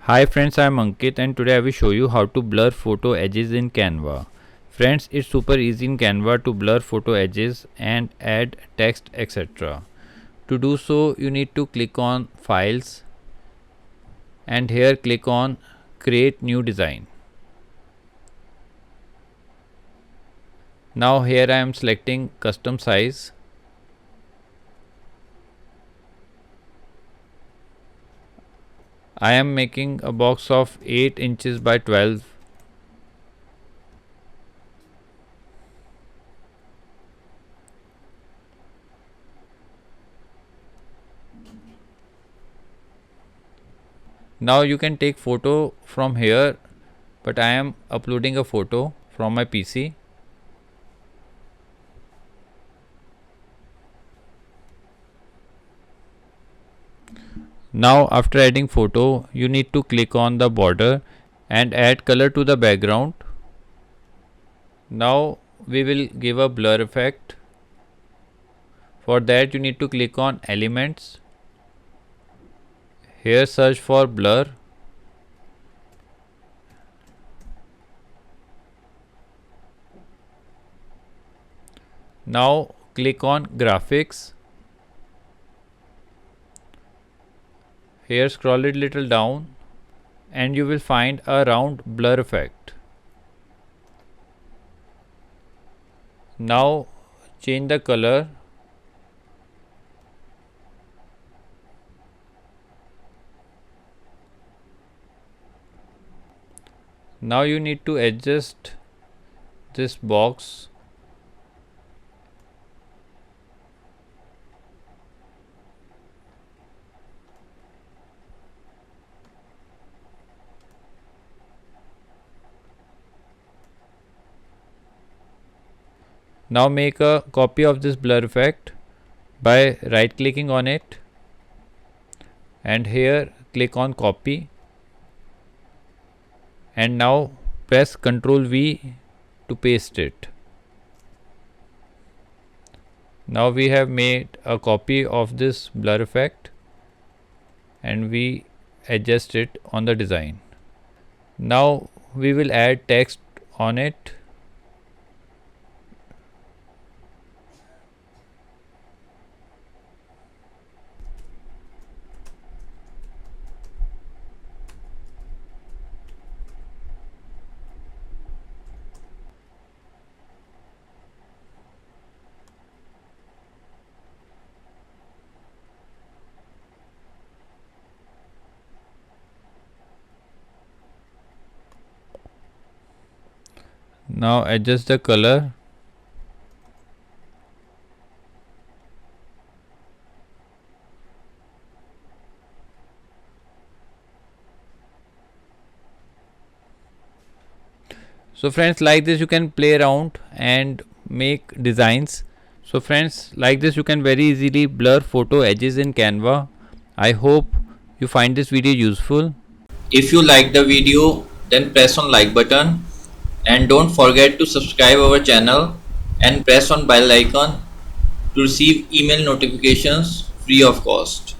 Hi friends, I am Ankit and today I will show you how to blur photo edges in Canva. Friends, it's super easy in Canva to blur photo edges and add text etc. To do so, you need to click on Files and here click on Create New Design. Now here I am selecting Custom Size. I am making a box of 8 inches by 12. Now you can take photo from here, but I am uploading a photo from my PC. Now after adding photo, you need to click on the border and add color to the background. Now we will give a blur effect. For that you need to click on elements. Here search for blur. Now click on graphics. Here scroll it little down and you will find a round blur effect. Now change the color. Now you need to adjust this box. Now make a copy of this blur effect by right clicking on it and here click on copy and now press Ctrl V to paste it. Now we have made a copy of this blur effect and we adjust it on the design. Now we will add text on it. Now adjust the color. So friends, like this you can play around and make designs. So friends, like this you can very easily blur photo edges in Canva. I hope you find this video useful. If you like the video, then press on like button and don't forget to subscribe our channel and press on bell icon to receive email notifications free of cost.